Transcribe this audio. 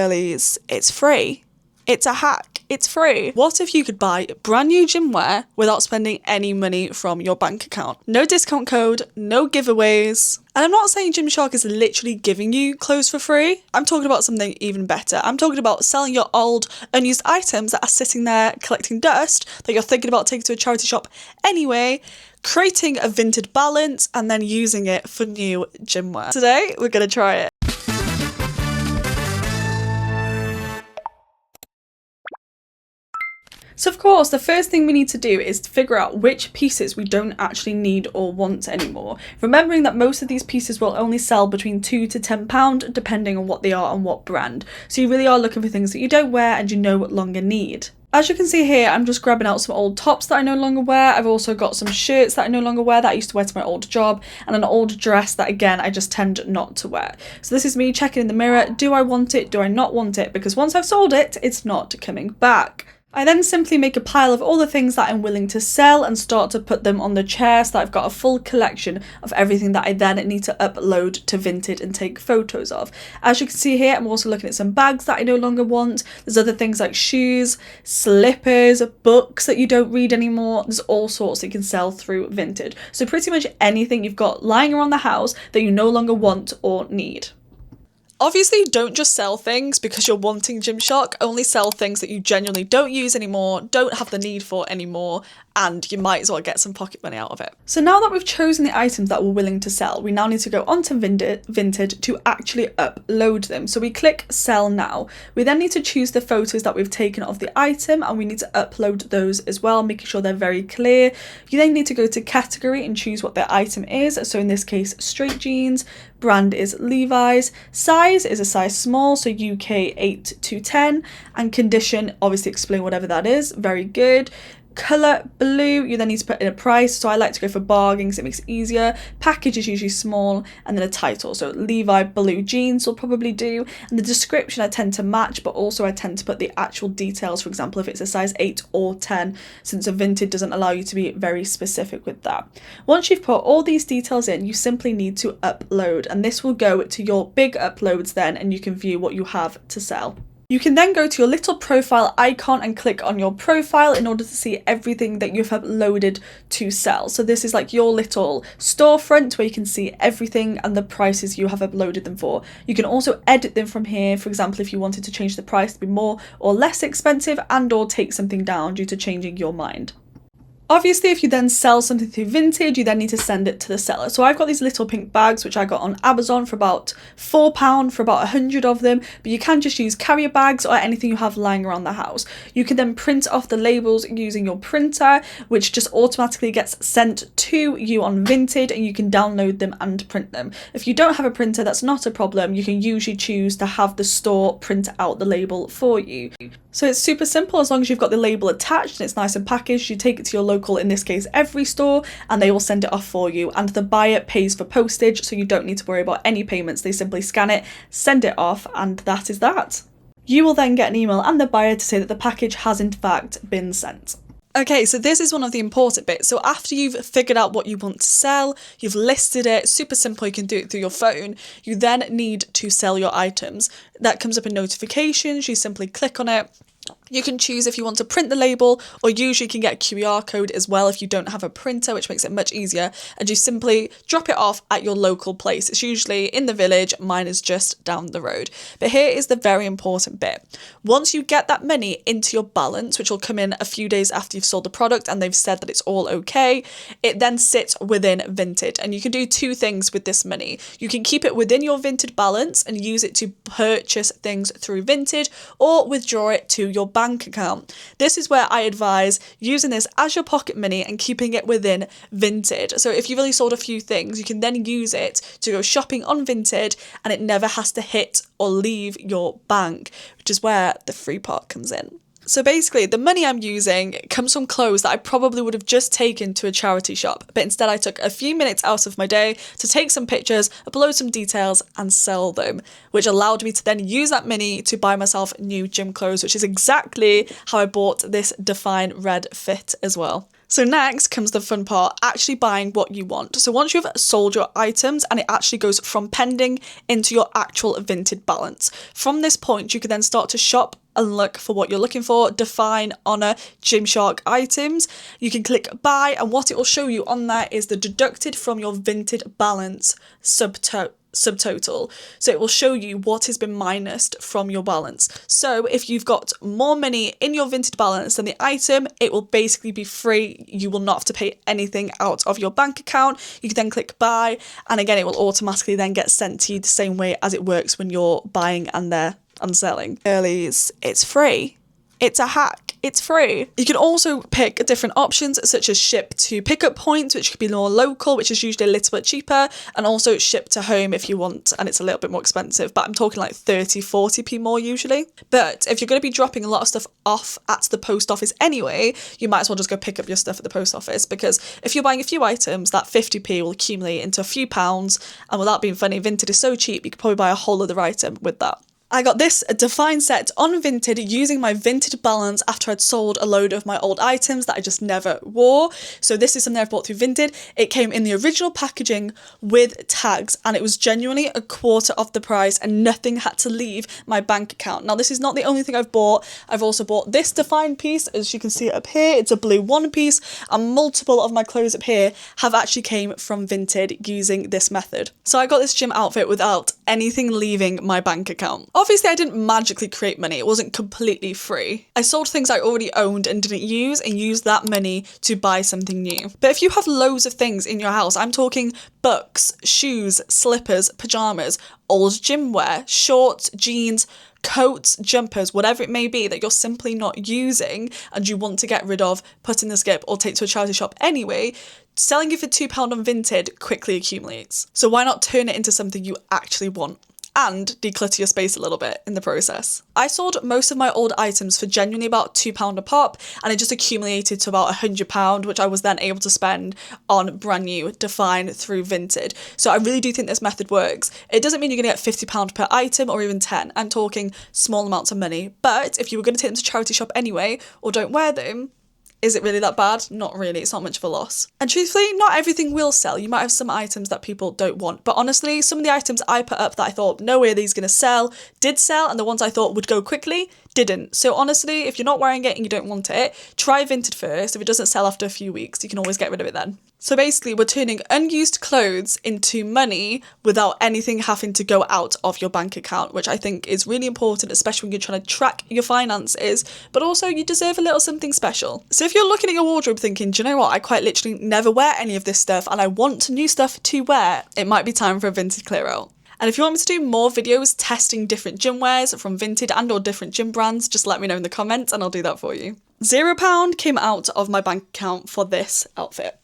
Girlies, it's free. It's a hack. It's free. What if you could buy brand new gym wear without spending any money from your bank account? No discount code, no giveaways. And I'm not saying Gymshark is literally giving you clothes for free. I'm talking about something even better. I'm talking about selling your old, unused items that are sitting there collecting dust that you're thinking about taking to a charity shop anyway, creating a Vinted balance and then using it for new gym wear. Today, we're going to try it. So of course, the first thing we need to do is to figure out which pieces we don't actually need or want anymore. Remembering that most of these pieces will only sell between £2 to £10 depending on what they are and what brand. So you really are looking for things that you don't wear and you no longer need. As you can see here, I'm just grabbing out some old tops that I no longer wear. I've also got some shirts that I no longer wear that I used to wear to my old job, and an old dress that, again, I just tend not to wear. So this is me checking in the mirror. Do I want it? Do I not want it? Because once I've sold it, it's not coming back. I then simply make a pile of all the things that I'm willing to sell and start to put them on the chair so that I've got a full collection of everything that I then need to upload to Vinted and take photos of. As you can see here, I'm also looking at some bags that I no longer want. There's other things like shoes, slippers, books that you don't read anymore. There's all sorts that you can sell through Vinted. So pretty much anything you've got lying around the house that you no longer want or need. Obviously, don't just sell things because you're wanting Gymshark. Only sell things that you genuinely don't use anymore, don't have the need for anymore, and you might as well get some pocket money out of it. So now that we've chosen the items that we're willing to sell, we now need to go onto Vinted to actually upload them. So we click sell now. We then need to choose the photos that we've taken of the item and we need to upload those as well, making sure they're very clear. You then need to go to category and choose what the item is. So in this case, straight jeans, brand is Levi's, size is a size small, so UK 8 to 10, and condition, obviously explain whatever that is, very good. Colour blue, you then need to put in a price, so I like to go for bargain because it makes it easier. Package is usually small, and then a title, so Levi blue jeans will probably do, and the description I tend to match, but also I tend to put the actual details, for example if it's a size 8 or 10, since a Vinted doesn't allow you to be very specific with that. Once you've put all these details in, you simply need to upload, and this will go to your big uploads then, and you can view what you have to sell. You can then go to your little profile icon and click on your profile in order to see everything that you've uploaded to sell. So this is like your little storefront where you can see everything and the prices you have uploaded them for. You can also edit them from here. For example, if you wanted to change the price to be more or less expensive and or take something down due to changing your mind. Obviously, if you then sell something through Vinted, you then need to send it to the seller. So I've got these little pink bags, which I got on Amazon for about £4 for about 100 of them, but you can just use carrier bags or anything you have lying around the house. You can then print off the labels using your printer, which just automatically gets sent to you on Vinted, and you can download them and print them. If you don't have a printer, that's not a problem. You can usually choose to have the store print out the label for you. So it's super simple. As long as you've got the label attached and it's nice and packaged, you take it to your local, in this case every store, and they will send it off for you, and the buyer pays for postage, so you don't need to worry about any payments. They simply scan it, send it off, and that is that. You will then get an email and the buyer to say that the package has in fact been sent. Okay, so this is one of the important bits. So after you've figured out what you want to sell, you've listed it, super simple, you can do it through your phone, you then need to sell your items. That comes up in notifications, you simply click on it. You can choose if you want to print the label, or usually you can get a QR code as well if you don't have a printer, which makes it much easier, and you simply drop it off at your local place. It's usually in the village, mine is just down the road. But here is the very important bit. Once you get that money into your balance, which will come in a few days after you've sold the product and they've said that it's all okay, it then sits within Vinted, and you can do two things with this money. You can keep it within your Vinted balance and use it to purchase things through Vinted, or withdraw it to your bank account. This is where I advise using this as your pocket money and keeping it within Vinted. So if you've only sold a few things, you can then use it to go shopping on Vinted, and it never has to hit or leave your bank, which is where the free part comes in. So basically, the money I'm using comes from clothes that I probably would have just taken to a charity shop, but instead I took a few minutes out of my day to take some pictures, upload some details, and sell them, which allowed me to then use that money to buy myself new gym clothes, which is exactly how I bought this Define red fit as well. So next comes the fun part, actually buying what you want. So once you've sold your items and it actually goes from pending into your actual Vinted balance, from this point you can then start to shop and look for what you're looking for, define, honour Gymshark items. You can click buy, and what it will show you on there is the deducted from your Vinted balance subtotal. So it will show you what has been minused from your balance. So if you've got more money in your Vinted balance than the item, it will basically be free. You will not have to pay anything out of your bank account. You can then click buy, and again it will automatically then get sent to you the same way as it works when you're buying and selling. Girlies, it's free. It's a hack. It's free. You can also pick different options such as ship to pickup points, which could be more local, which is usually a little bit cheaper, and also ship to home if you want, and it's a little bit more expensive, but I'm talking like 30-40p more usually. But if you're going to be dropping a lot of stuff off at the post office anyway, you might as well just go pick up your stuff at the post office, because if you're buying a few items, that 50p will accumulate into a few pounds, and without being funny, Vinted is so cheap you could probably buy a whole other item with that. I got this Define set on Vinted using my Vinted balance after I'd sold a load of my old items that I just never wore. So this is something I've bought through Vinted. It came in the original packaging with tags, and it was genuinely a quarter of the price, and nothing had to leave my bank account. Now this is not the only thing I've bought. I've also bought this Define piece, as you can see it up here. It's a blue one piece, and multiple of my clothes up here have actually came from Vinted using this method. So I got this gym outfit without anything leaving my bank account. Obviously, I didn't magically create money. It wasn't completely free. I sold things I already owned and didn't use, and used that money to buy something new. But if you have loads of things in your house, I'm talking books, shoes, slippers, pajamas, old gym wear, shorts, jeans, coats, jumpers, whatever it may be that you're simply not using and you want to get rid of, put in the skip, or take to a charity shop anyway, selling it for £2 on Vinted quickly accumulates. So why not turn it into something you actually want? And declutter your space a little bit in the process. I sold most of my old items for genuinely about £2 a pop, and it just accumulated to about £100, which I was then able to spend on brand new Define through Vinted. So I really do think this method works. It doesn't mean you're gonna get £50 per item or even 10. I'm talking small amounts of money. But if you were gonna take them to charity shop anyway, or don't wear them, is it really that bad? Not really, it's not much of a loss. And truthfully, not everything will sell. You might have some items that people don't want. But honestly, some of the items I put up that I thought, no way are these gonna sell, did sell, and the ones I thought would go quickly, didn't. So honestly, if you're not wearing it and you don't want it, try Vinted first. If it doesn't sell after a few weeks, you can always get rid of it then. So basically, we're turning unused clothes into money without anything having to go out of your bank account, which I think is really important, especially when you're trying to track your finances, but also you deserve a little something special. So if you're looking at your wardrobe thinking, do you know what, I quite literally never wear any of this stuff and I want new stuff to wear, it might be time for a Vinted clear out. And if you want me to do more videos testing different gym wears from Vinted and or different gym brands, just let me know in the comments and I'll do that for you. £0 came out of my bank account for this outfit.